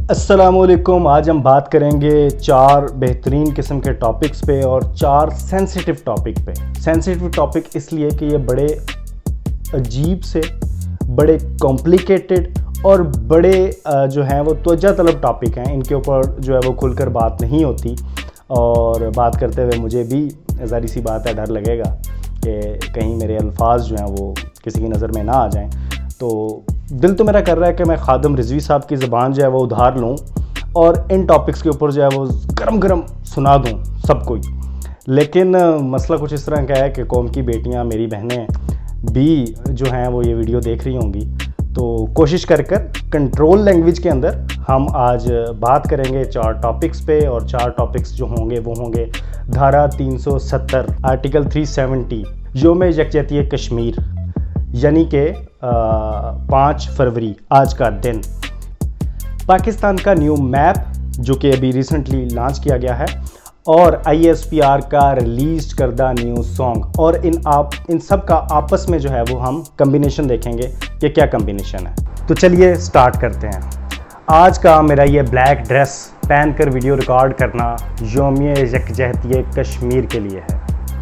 अस्सलामुअलैकुम। आज हम बात करेंगे 4 बेहतरीन किस्म के टॉपिक्स पे और 4 सेंसिटिव टॉपिक पे। सेंसिटिव टॉपिक इसलिए कि ये बड़े अजीब से, बड़े कॉम्प्लिकेटेड और बड़े जो हैं वो तवज्जो तलब टॉपिक हैं। इनके ऊपर जो है वो खुलकर बात नहीं होती और बात करते हुए मुझे भी ज़ाहिर सी बात है डर लगेगा कि कहीं मेरे अल्फाज जो हैं वो किसी की नज़र में ना आ जाएं। तो दिल तो मेरा कर रहा है कि मैं खादिम रिजवी साहब की ज़बान जो है वो उधार लूँ और इन टॉपिक्स के ऊपर जो है वो गरम गरम सुना दूँ सबको ही। लेकिन मसला कुछ इस तरह का है कि कौम की बेटियां, मेरी बहनें भी जो हैं वो ये वीडियो देख रही होंगी, तो कोशिश कर कंट्रोल लैंग्वेज के अंदर हम आज बात करेंगे 4 टॉपिक्स पे। और 4 टॉपिक्स जो होंगे वो होंगे धारा 370, आर्टिकल 370 योम यकजहती कश्मीर, यानी कि 5 फरवरी आज का दिन, पाकिस्तान का न्यू मैप जो कि अभी रिसेंटली लॉन्च किया गया है, और ISPR का रिलीज करदा न्यू सॉन्ग। और इन सब का आपस में जो है वो हम कम्बिनेशन देखेंगे कि क्या कम्बिनेशन है। तो चलिए स्टार्ट करते हैं। आज का मेरा ये ब्लैक ड्रेस पहन कर वीडियो रिकॉर्ड करना योम यकजहती कश्मीर के लिए है।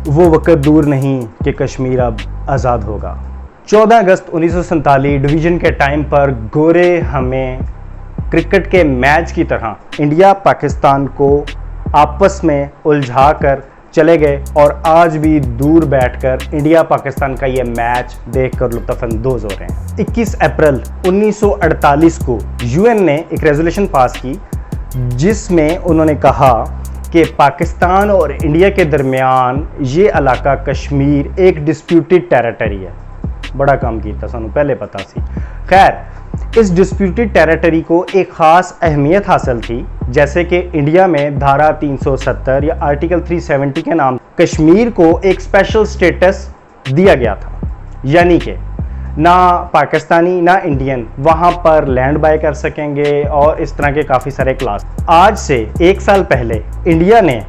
वो वक्त दूर नहीं कि कश्मीर अब आज़ाद होगा। 14 अगस्त 1947 डिवीज़न के टाइम पर गोरे हमें क्रिकेट के मैच की तरह इंडिया पाकिस्तान को आपस में उलझा कर चले गए और आज भी दूर बैठकर इंडिया पाकिस्तान का ये मैच देखकर लुत्फ़अंदोज़ हो रहे हैं। 21 अप्रैल 1948 को UN ने एक रेजोल्यूशन पास की जिसमें उन्होंने कहा कि पाकिस्तान और इंडिया के दरमियान ये इलाका कश्मीर एक डिस्प्यूटेड टेरिटरी है। बड़ा काम किया सानू पहले पता सी। खैर, इस डिस्प्यूटेड टेरिटरी को एक ख़ास अहमियत हासिल थी, जैसे कि इंडिया में धारा 370 या आर्टिकल 370 के नाम कश्मीर को एक स्पेशल स्टेटस दिया गया था, यानी कि ना पाकिस्तानी ना इंडियन वहाँ पर लैंड बाय कर सकेंगे और इस तरह के काफ़ी सारे क्लास। आज से 1 साल पहले इंडिया ने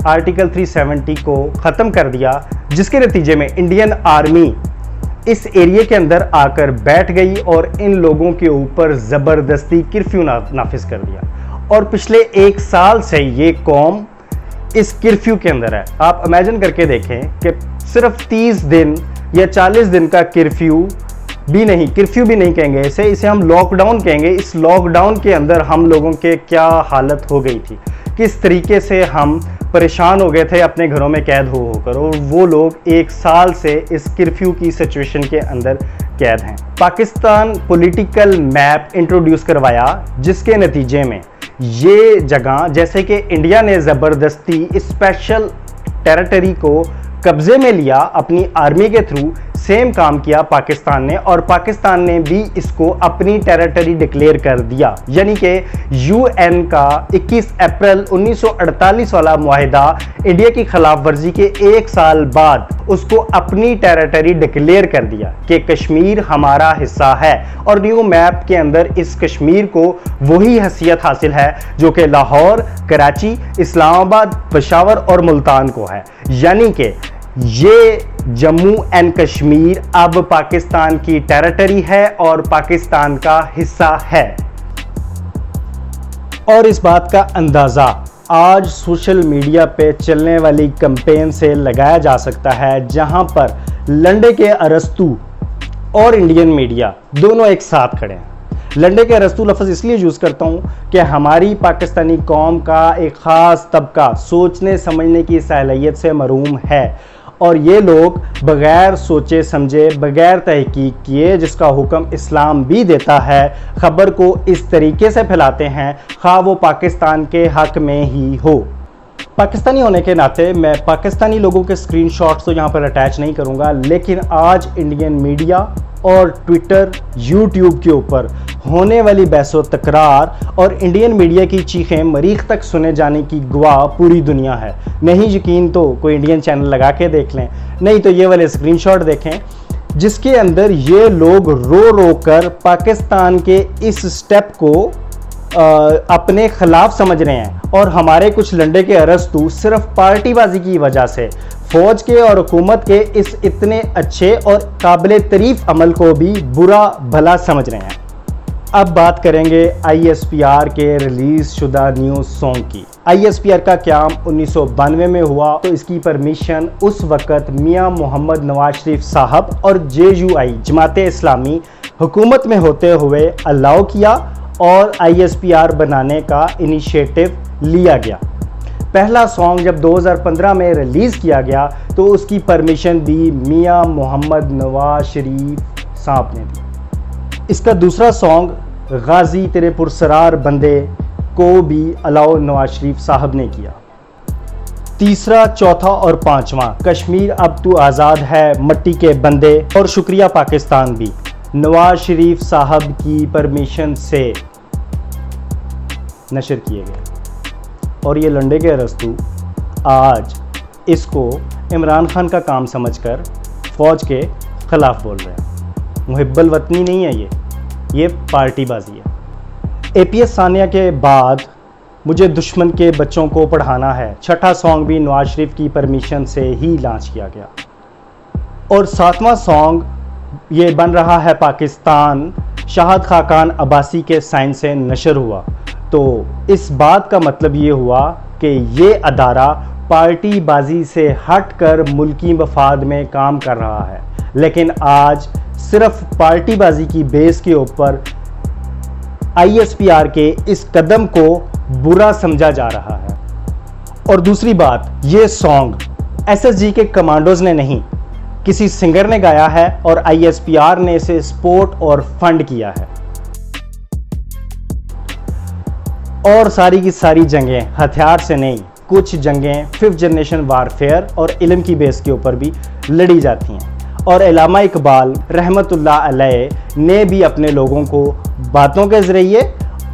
आर्टिकल 370 को ख़त्म कर दिया, जिसके नतीजे में इंडियन आर्मी इस एरिया के अंदर आकर बैठ गई और इन लोगों के ऊपर ज़बरदस्ती कर्फ्यू नाफिज कर दिया। और पिछले 1 साल से ये कौम इस कर्फ्यू के अंदर है। आप इमेजिन करके देखें कि सिर्फ 30 दिन या 40 दिन का कर्फ्यू भी नहीं कहेंगे इसे हम लॉकडाउन कहेंगे। इस लॉकडाउन के अंदर हम लोगों के क्या हालत हो गई थी, किस तरीके से हम परेशान हो गए थे अपने घरों में कैद होकर, और वो लोग 1 साल से इस कर्फ्यू की सिचुएशन के अंदर कैद हैं। पाकिस्तान पॉलिटिकल मैप इंट्रोड्यूस करवाया, जिसके नतीजे में ये जगह, जैसे कि इंडिया ने ज़बरदस्ती स्पेशल टेरिटरी को कब्जे में लिया अपनी आर्मी के थ्रू, सेम काम किया पाकिस्तान ने, और पाकिस्तान ने भी इसको अपनी टेरिटरी डिक्लेयर कर दिया। यानी कि UN का 21 अप्रैल 1948 वाला मुआहिदा इंडिया की खिलाफ वर्जी के 1 साल बाद उसको अपनी टेरिटरी डिक्लेयर कर दिया कि कश्मीर हमारा हिस्सा है। और न्यू मैप के अंदर इस कश्मीर को वही हैसियत हासिल है जो कि लाहौर, कराची, इस्लामाबाद, पेशावर और मुल्तान को है। यानी कि ये जम्मू एंड कश्मीर अब पाकिस्तान की टेरिटरी है और पाकिस्तान का हिस्सा है। और इस बात का अंदाज़ा आज सोशल मीडिया पे चलने वाली कैंपेन से लगाया जा सकता है, जहां पर लंडे के अरस्तू और इंडियन मीडिया दोनों एक साथ खड़े हैं। लंडे के अरस्तू लफ्ज़ इसलिए यूज़ करता हूँ कि हमारी पाकिस्तानी कौम का एक ख़ास तबका सोचने समझने की सलाहियत से महरूम है, और ये लोग बग़ैर सोचे समझे, बग़ैर तहकीक किए, जिसका हुक्म इस्लाम भी देता है, ख़बर को इस तरीके से फैलाते हैं, खा वो पाकिस्तान के हक़ में ही हो। पाकिस्तानी होने के नाते मैं पाकिस्तानी लोगों के स्क्रीनशॉट्स तो यहाँ पर अटैच नहीं करूँगा, लेकिन आज इंडियन मीडिया और ट्विटर, यूट्यूब के ऊपर होने वाली बहसो तकरार और इंडियन मीडिया की चीखें मरीख तक सुने जाने की गवाह पूरी दुनिया है। नहीं यकीन तो कोई इंडियन चैनल लगा के देख लें, नहीं तो ये वाले स्क्रीनशॉट देखें, जिसके अंदर ये लोग रो रो कर पाकिस्तान के इस स्टेप को अपने खिलाफ समझ रहे हैं। और हमारे कुछ लंडे के अरस्तू सिर्फ पार्टीबाजी की वजह से फौज के और हुकूमत के इस इतने अच्छे और काबिल तारीफ अमल को भी बुरा भला समझ रहे हैं। अब बात करेंगे ISPR के रिलीज शुदा न्यू सॉन्ग की। ISPR का क़याम 1992 में हुआ, तो इसकी परमिशन उस वक़्त मियां मोहम्मद नवाज शरीफ साहब और JUI जमाते इस्लामी हुकूमत में होते हुए अलाउ किया और ISPR बनाने का इनिशिएटिव लिया गया। पहला सॉन्ग जब 2015 में रिलीज़ किया गया तो उसकी परमिशन भी मियां मोहम्मद नवाज शरीफ साहब ने दी। इसका दूसरा सॉन्ग गाजी तेरे पुरसरार बंदे को भी अलाउ नवाज शरीफ साहब ने किया। तीसरा, चौथा और पांचवा, कश्मीर अब तू आज़ाद है, मट्टी के बंदे और शुक्रिया पाकिस्तान भी नवाज शरीफ साहब की परमिशन से नशर किए गए। और ये लंडे के अरस्तू आज इसको इमरान खान का काम समझकर फ़ौज के ख़िलाफ़ बोल रहे हैं। मुहिब्बुल वतनी नहीं है ये पार्टीबाजी है। APS सानिया के बाद मुझे दुश्मन के बच्चों को पढ़ाना है, छठा सॉन्ग भी नवाज शरीफ की परमिशन से ही लॉन्च किया गया। और सातवां सॉन्ग ये बन रहा है पाकिस्तान, शाहद खाकान अब्बासी के साइन से नशर हुआ। तो इस बात का मतलब ये हुआ कि ये अदारा पार्टीबाजी से हटकर मुल्की मफाद में काम कर रहा है, लेकिन आज सिर्फ पार्टीबाजी की बेस के ऊपर ISPR के इस कदम को बुरा समझा जा रहा है। और दूसरी बात, ये सॉन्ग SSG के कमांडोज ने नहीं, किसी सिंगर ने गाया है और ISPR ने इसे सपोर्ट और फंड किया है। और सारी की सारी जंगें हथियार से नहीं, कुछ जंगें 5th जनरेशन वारफेयर और इल्म की बेस के ऊपर भी लड़ी जाती हैं। और अल्लामा इकबाल रहमतुल्लाह अलैह ने भी अपने लोगों को बातों के ज़रिए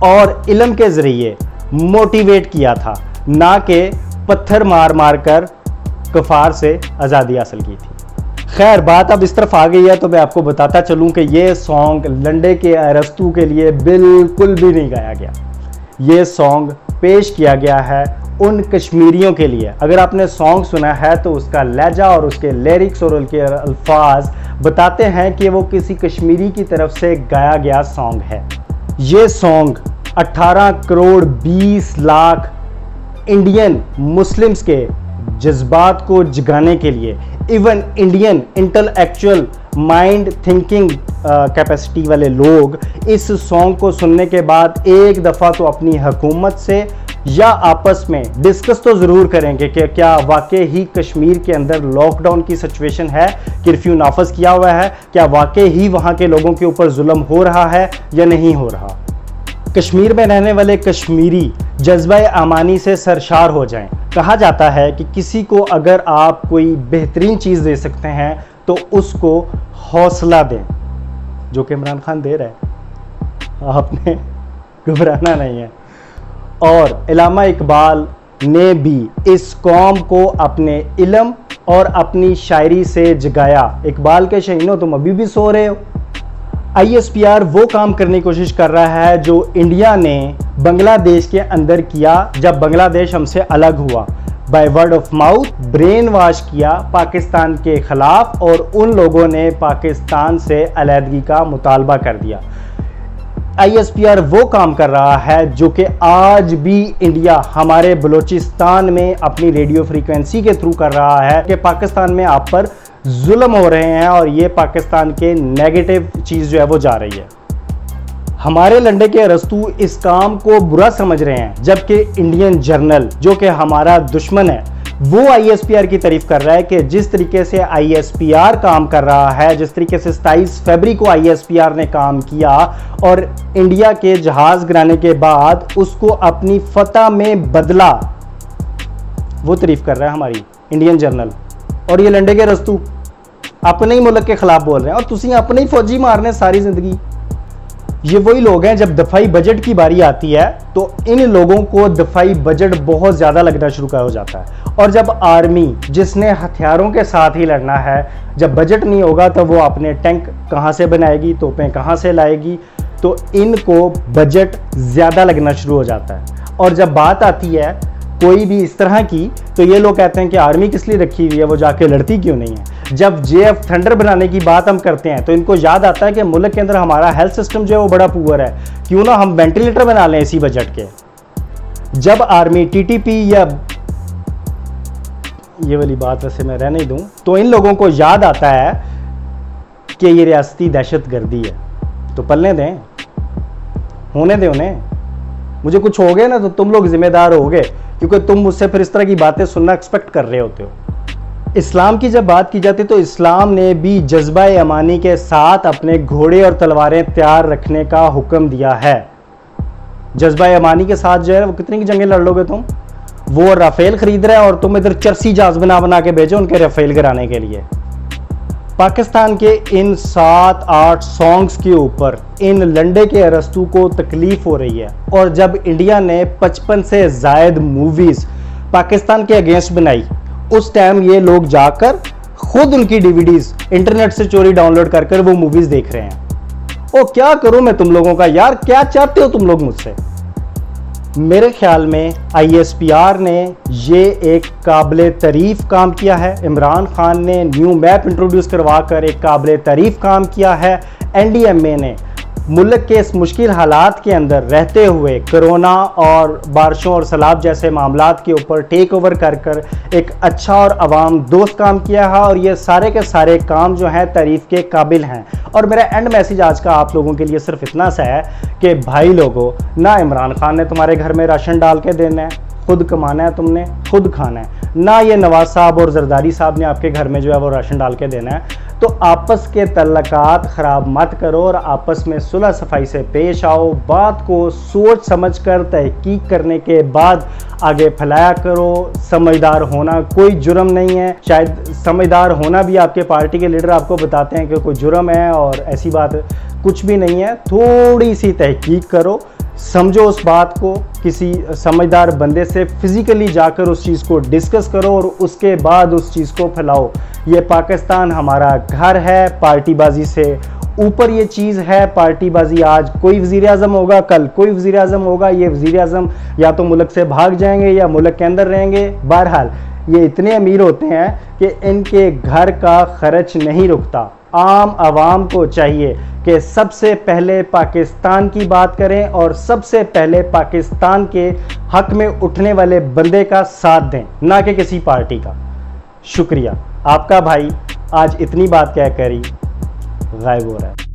और इल्म के ज़रिए मोटिवेट किया था, ना कि पत्थर मार मार कर कफ़ार से आज़ादी हासिल की थी। खैर, बात अब इस तरफ आ गई है तो मैं आपको बताता चलूँ कि ये सॉन्ग लंडे के अरस्तू के लिए बिल्कुल भी नहीं गाया गया। ये सॉन्ग पेश किया गया है उन कश्मीरियों के लिए। अगर आपने सॉन्ग सुना है तो उसका लहजा और उसके लिरिक्स और उनके अल्फाज बताते हैं कि वो किसी कश्मीरी की तरफ से गाया गया सॉन्ग है। ये song 18 crore 20 lakh Indian Muslims के जज्बात को जगाने के लिए, even Indian intellectual mind thinking capacity वाले लोग इस सॉन्ग को सुनने के बाद एक दफ़ा तो अपनी हुकूमत से या आपस में डिस्कस तो ज़रूर करेंगे कि क्या वाकई ही कश्मीर के अंदर लॉकडाउन की सिचुएशन है, कर्फ्यू नाफज किया हुआ है, क्या वाकई ही वहाँ के लोगों के ऊपर जुल्म हो रहा है या नहीं हो रहा। कश्मीर में रहने वाले कश्मीरी जज्बा अमानी से सरशार हो जाएं। कहा जाता है कि किसी को अगर आप कोई बेहतरीन चीज़ दे सकते हैं तो उसको हौसला दें, जो कि इमरान खान दे रहा है, आपने घबराना नहीं है। और अल्लामा इकबाल ने भी इस कौम को अपने इल्म और अपनी शायरी से जगाया। इकबाल के शहीनों तुम अभी भी सो रहे हो। ISPR वो काम करने की कोशिश कर रहा है जो इंडिया ने बांग्लादेश के अंदर किया जब बांग्लादेश हमसे अलग हुआ। By word of mouth brain wash किया पाकिस्तान के ख़िलाफ़ और उन लोगों ने पाकिस्तान से अलहदगी का मुतालबा कर दिया। ISPR वो काम कर रहा है जो कि आज भी इंडिया हमारे बलूचिस्तान में अपनी रेडियो फ्रीक्वेंसी के थ्रू कर रहा है कि पाकिस्तान में आप पर जुल्म हो रहे हैं और ये पाकिस्तान के नेगेटिव चीज़ जो है वो जा रही है। हमारे लंडे के अरस्तू इस काम को बुरा समझ रहे हैं, जबकि इंडियन जर्नल जो कि हमारा दुश्मन है वो ISPR की तारीफ कर रहा है कि जिस तरीके से ISPR काम कर रहा है, जिस तरीके से 27 फरवरी को ISPR ने काम किया और इंडिया के जहाज़ गिराने के बाद उसको अपनी फतह में बदला, वो तारीफ कर रहा है हमारी इंडियन जर्नल। और ये लंडे के रस्तू अपने ही मुल्क के खिलाफ बोल रहे हैं और तुसी अपने ही फौजी मारने सारी जिंदगी। ये वही लोग हैं जब दफाई बजट की बारी आती है तो इन लोगों को दफाई बजट बहुत ज़्यादा लगना शुरू हो जाता है। और जब आर्मी जिसने हथियारों के साथ ही लड़ना है, जब बजट नहीं होगा तो वो अपने टैंक कहाँ से बनाएगी, तोपें कहाँ से लाएगी, तो इनको बजट ज़्यादा लगना शुरू हो जाता है। और जब बात आती है कोई भी इस तरह की तो ये लोग कहते हैं कि आर्मी किस लिए रखी हुई है, वो जाके लड़ती क्यों नहीं है। जब JF थंडर बनाने की बात हम करते हैं तो इनको याद आता है कि मुल्क के अंदर हमारा हेल्थ सिस्टम जो है वो बड़ा पुअर है, क्यों ना हम वेंटिलेटर बना लें इसी बजट के। जब आर्मी TTP या ये वाली बात वैसे मैं रहने दूं, तो इन लोगों को याद आता है कि ये रियासती दहशतगर्दी है, तो पलने दें, होने दें उन्हें। मुझे कुछ हो गया ना तो तुम लोग जिम्मेदार होगे, क्योंकि तुम मुझसे फिर इस तरह की बातें सुनना एक्सपेक्ट कर रहे होते हो। इस्लाम की जब बात की जाती है तो इस्लाम ने भी जज्बा अमानी के साथ अपने घोड़े और तलवारें तैयार रखने का हुक्म दिया है। जज्बा अमानी के साथ जो है वो कितनी की जंगें लड़ लोगे तुम। वो राफेल खरीद रहा है और तुम इधर चर्सी जहाज बना बना के भेजो उनके राफेल गिराने के लिए। पाकिस्तान के इन 7-8 सॉन्ग्स के ऊपर इन लंडे के अरस्तू को तकलीफ हो रही है, और जब इंडिया ने 55 से जायद मूवीज पाकिस्तान के अगेंस्ट बनाई, उस टाइम ये लोग जाकर खुद उनकी DVDs इंटरनेट से चोरी डाउनलोड कर वो मूवीज देख रहे हैं। ओ क्या करूं मैं तुम लोगों का यार, क्या चाहते हो तुम लोग मुझसे। मेरे ख्याल में ISPR ने ये एक काबिल तारीफ काम किया है। इमरान खान ने न्यू मैप इंट्रोड्यूस करवा कर एक काबिल तारीफ काम किया है। NDMA ने मुल्क के इस मुश्किल हालात के अंदर रहते हुए कोरोना और बारिशों और सैलाब जैसे मामलात के ऊपर टेक ओवर कर एक अच्छा और अवाम दोस्त काम किया है, और ये सारे के सारे काम जो हैं तारीफ़ के काबिल हैं। और मेरा एंड मैसेज आज का आप लोगों के लिए सिर्फ इतना सा है कि भाई लोगों, ना इमरान खान ने तुम्हारे घर में राशन डाल के देना है, खुद कमाना है, तुमने खुद खाना है, ना ये नवाज साहब और जरदारी साहब ने आपके घर में जो है वो राशन डाल के देना है। तो आपस के तल्लकात ख़राब मत करो और आपस में सुलह सफाई से पेश आओ। बात को सोच समझ कर तहकीक करने के बाद आगे फैलाया करो। समझदार होना कोई जुर्म नहीं है, शायद समझदार होना भी आपके पार्टी के लीडर आपको बताते हैं कि कोई जुर्म है, और ऐसी बात कुछ भी नहीं है। थोड़ी सी तहकीक करो, समझो उस बात को, किसी समझदार बंदे से फिज़िकली जाकर उस चीज़ को डिस्कस करो और उसके बाद उस चीज़ को फैलाओ। ये पाकिस्तान हमारा घर है, पार्टीबाजी से ऊपर ये चीज़ है। पार्टीबाजी, आज कोई वज़ीर-ए-आज़म होगा, कल कोई वज़ीर-ए-आज़म होगा, ये वज़ीर-ए-आज़म या तो मुल्क से भाग जाएंगे या मुल्क के अंदर रहेंगे। बहरहाल ये इतने अमीर होते हैं कि इनके घर का खर्च नहीं रुकता। आम आवाम को चाहिए कि सबसे पहले पाकिस्तान की बात करें और सबसे पहले पाकिस्तान के हक में उठने वाले बंदे का साथ दें, ना कि किसी पार्टी का। शुक्रिया। आपका भाई आज इतनी बात कह कर ही गायब हो रहा है।